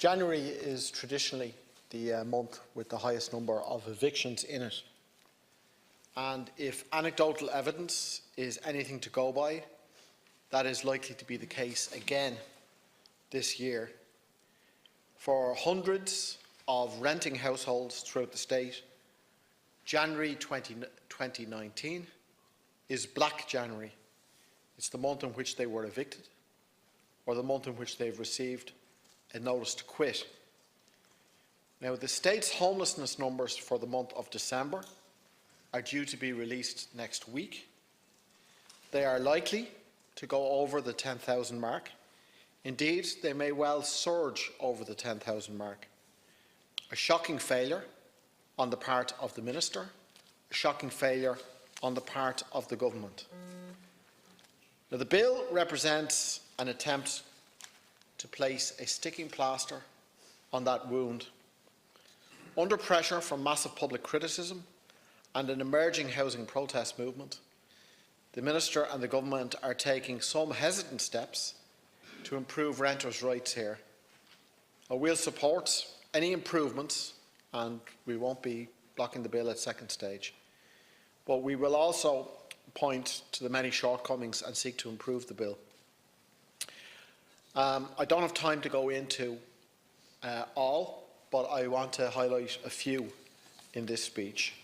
January is traditionally the month with the highest number of evictions in it. And if anecdotal evidence is anything to go by, that is likely to be the case again this year. For hundreds of renting households throughout the state, January 2019 is Black January. It's the month in which they were evicted, or the month in which they've received a notice to quit. Now, the state's homelessness numbers for the month of December are due to be released next week. They are likely to go over the 10,000 mark. Indeed, they may well surge over the 10,000 mark. A shocking failure on the part of the Minister, a shocking failure on the part of the Government. Now, the bill represents an attempt to place a sticking plaster on that wound. Under pressure from massive public criticism and an emerging housing protest movement, the Minister and the Government are taking some hesitant steps to improve renters' rights here. We'll support any improvements, and we won't be blocking the bill at second stage. But we will also point to the many shortcomings and seek to improve the bill. I don't have time to go into all, but I want to highlight a few in this speech.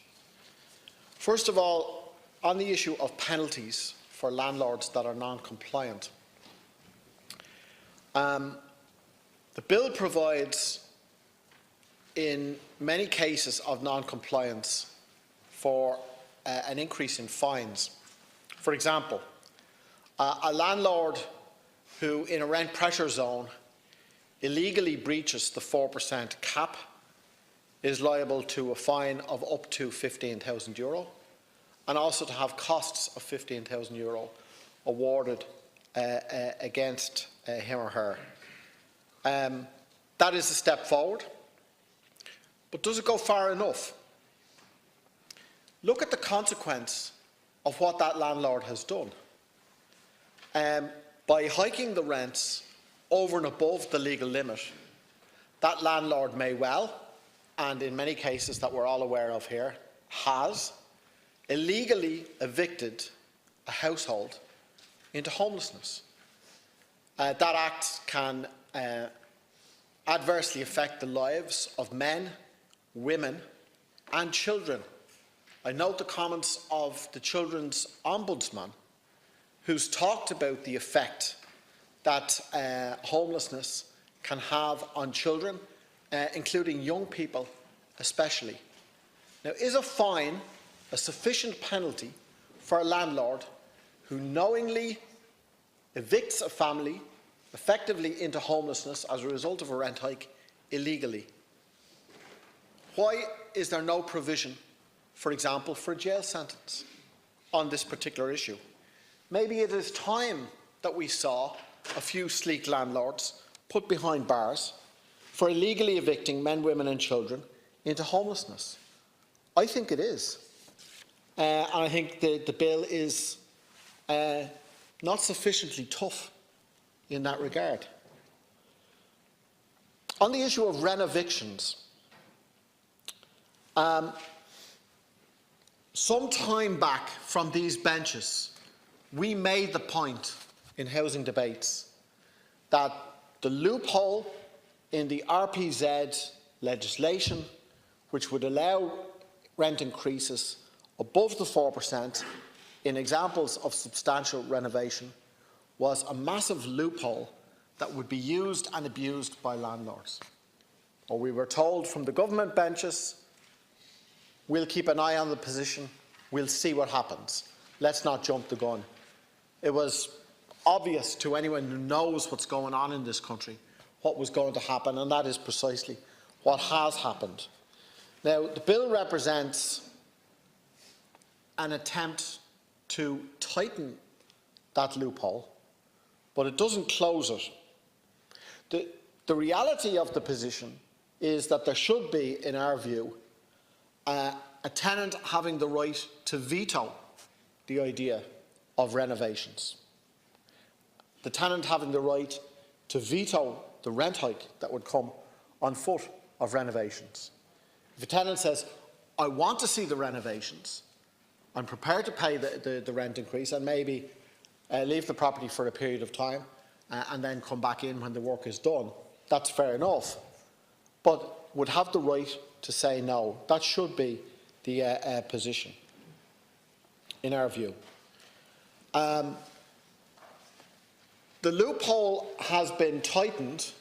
First of all, on the issue of penalties for landlords that are non-compliant. The bill provides, in many cases of non-compliance, for an increase in fines. For example, a landlord who, in a rent pressure zone, illegally breaches the 4% cap is liable to a fine of up to €15,000 and also to have costs of €15,000 awarded against him or her. That is a step forward, but does it go far enough? Look at the consequence of what that landlord has done. By hiking the rents over and above the legal limit, that landlord may well, and in many cases that we're all aware of here, has illegally evicted a household into homelessness. That act can adversely affect the lives of men, women and children. I note the comments of the Children's Ombudsman, who's talked about the effect that homelessness can have on children, including young people especially. Now, is a fine a sufficient penalty for a landlord who knowingly evicts a family effectively into homelessness as a result of a rent hike illegally? Why is there no provision, for example, for a jail sentence on this particular issue? Maybe it is time that we saw a few sleek landlords put behind bars for illegally evicting men, women and children into homelessness. I think it is. And I think the bill is not sufficiently tough in that regard. On the issue of rent evictions, some time back from these benches, we made the point in housing debates that the loophole in the RPZ legislation, which would allow rent increases above the 4% in examples of substantial renovation, was a massive loophole that would be used and abused by landlords. Or we were told from the government benches, we'll keep an eye on the position, we'll see what happens. Let's not jump the gun. It was obvious to anyone who knows what's going on in this country what was going to happen, and that is precisely what has happened. Now, the bill represents an attempt to tighten that loophole, but it doesn't close it. The reality of the position is that there should be, in our view, a tenant having the right to veto the idea of renovations. The tenant having the right to veto the rent hike that would come on foot of renovations. If a tenant says, I want to see the renovations, I'm prepared to pay the rent increase and maybe leave the property for a period of time and then come back in when the work is done, that's fair enough, but would have the right to say no. That should be the position, in our view. The loophole has been tightened,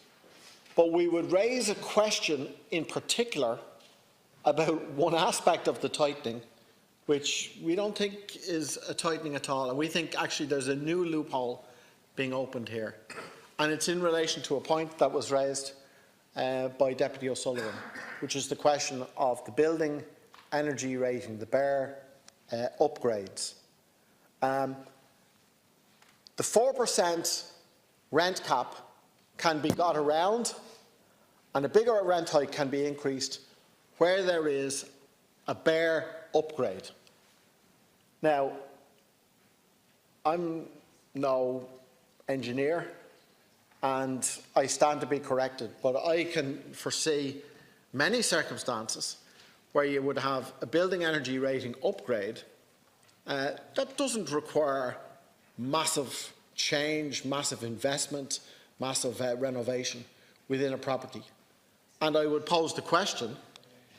but we would raise a question in particular about one aspect of the tightening, which we don't think is a tightening at all, and we think actually there's a new loophole being opened here. And it's in relation to a point that was raised by Deputy O'Sullivan, which is the question of the building energy rating, the BER upgrades. The 4% rent cap can be got around, and a bigger rent hike can be increased where there is a BER upgrade. Now, I'm no engineer, and I stand to be corrected, but I can foresee many circumstances where you would have a building energy rating upgrade that doesn't require massive change, massive investment, massive renovation within a property. And I would pose the question,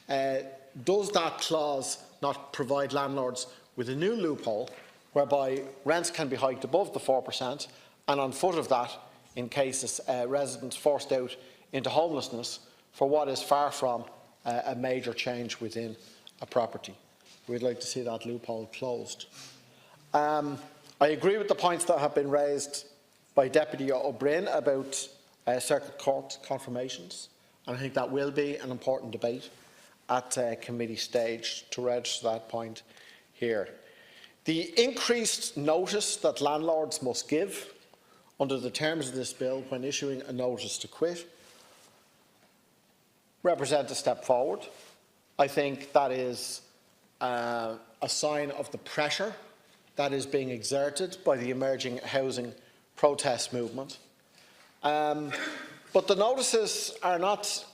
does that clause not provide landlords with a new loophole whereby rents can be hiked above the 4%, and on foot of that, in cases residents forced out into homelessness for what is far from a major change within a property? We'd like to see that loophole closed. I agree with the points that have been raised by Deputy O'Brien about circuit court confirmations, and I think that will be an important debate at committee stage to register that point here. The increased notice that landlords must give under the terms of this bill when issuing a notice to quit represent a step forward. I think that is a sign of the pressure that is being exerted by the emerging housing protest movement. But the notices are not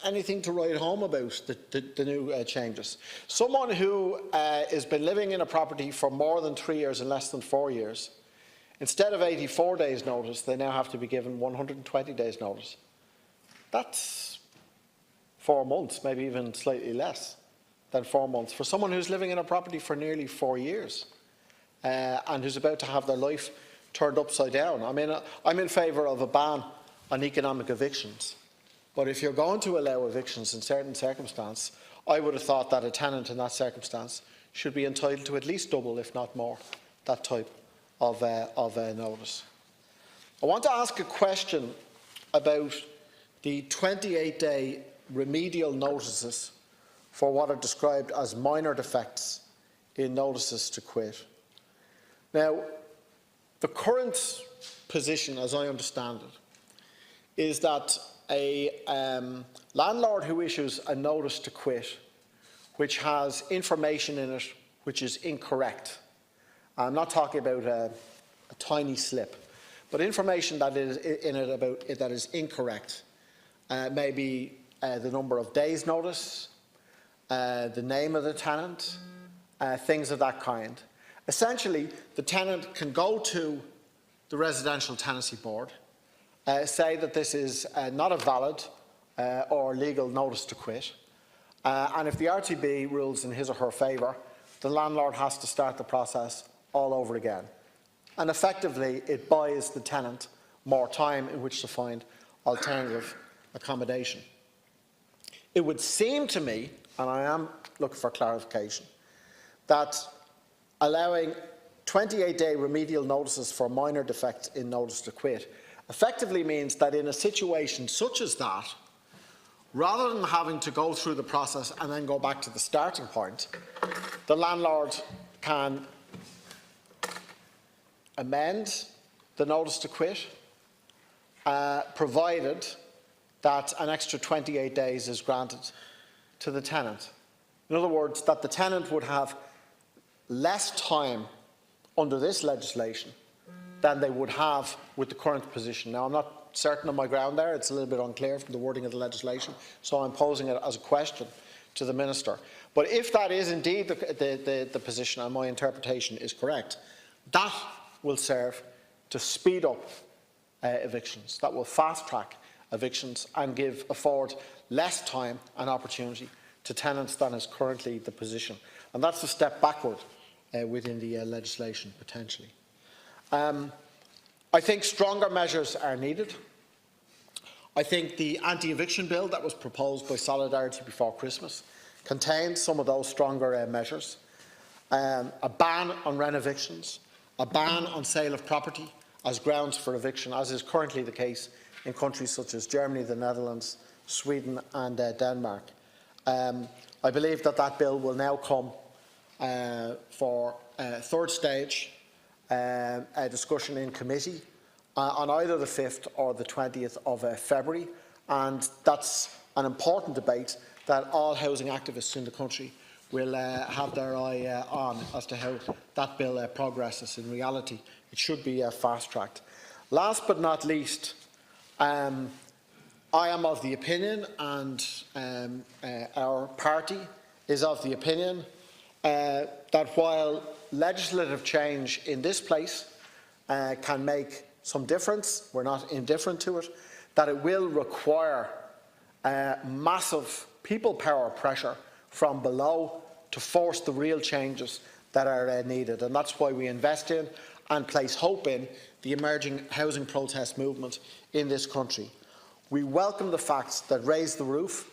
anything to write home about, the new changes. Someone who has been living in a property for more than 3 years and less than 4 years, instead of 84 days notice, they now have to be given 120 days notice. That's 4 months, maybe even slightly less than 4 months, for someone who's living in a property for nearly 4 years and who's about to have their life turned upside down. I mean, I'm in favour of a ban on economic evictions, but if you're going to allow evictions in certain circumstances, I would have thought that a tenant in that circumstance should be entitled to at least double, if not more, that type of notice. I want to ask a question about the 28-day remedial notices for what are described as minor defects in notices to quit. Now, the current position, as I understand it, is that a landlord who issues a notice to quit which has information in it which is incorrect, I'm not talking about a tiny slip, but information that is in it about it that is incorrect, maybe the number of days notice, the name of the tenant, things of that kind. Essentially, the tenant can go to the Residential Tenancy Board, say that this is not a valid or legal notice to quit, and if the RTB rules in his or her favour, the landlord has to start the process all over again. And effectively, it buys the tenant more time in which to find alternative accommodation. It would seem to me, and I am looking for clarification, that allowing 28-day remedial notices for minor defects in notice to quit effectively means that in a situation such as that, rather than having to go through the process and then go back to the starting point, the landlord can amend the notice to quit, provided that an extra 28 days is granted to the tenant. In other words, that the tenant would have less time under this legislation than they would have with the current position. Now, I'm not certain of my ground there. It's a little bit unclear from the wording of the legislation, so I'm posing it as a question to the Minister. But if that is indeed the position, and my interpretation is correct, that will serve to speed up evictions. That will fast-track evictions and afford less time and opportunity to tenants than is currently the position. And that's a step backward within the legislation, potentially. I think stronger measures are needed. I think the anti-eviction bill that was proposed by Solidarity before Christmas contains some of those stronger measures. A ban on rent evictions, a ban on sale of property as grounds for eviction, as is currently the case in countries such as Germany, the Netherlands, Sweden and Denmark. I believe that bill will now come for third stage discussion in committee on either the 5th or the 20th of February, and that's an important debate that all housing activists in the country will have their eye on as to how that bill progresses in reality. It should be fast-tracked. Last but not least, I am of the opinion, and our party is of the opinion, that while legislative change in this place can make some difference, we're not indifferent to it, that it will require massive people power pressure from below to force the real changes that are needed. And that's why we invest in and place hope in the emerging housing protest movement in this country. We welcome the fact that Raise the Roof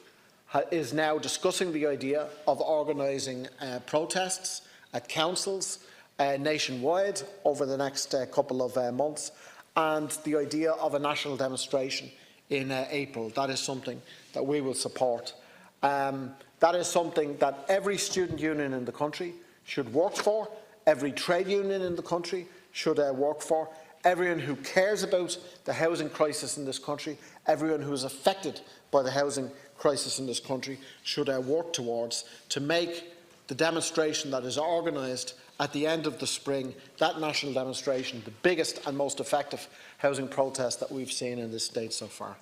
is now discussing the idea of organising protests at councils nationwide over the next couple of months, and the idea of a national demonstration in April. That is something that we will support. That is something that every student union in the country should work for, every trade union in the country should work for, everyone who cares about the housing crisis in this country, everyone who is affected by the housing crisis in this country should work towards, to make the demonstration that is organised at the end of the spring, that national demonstration, the biggest and most effective housing protest that we've seen in this state so far.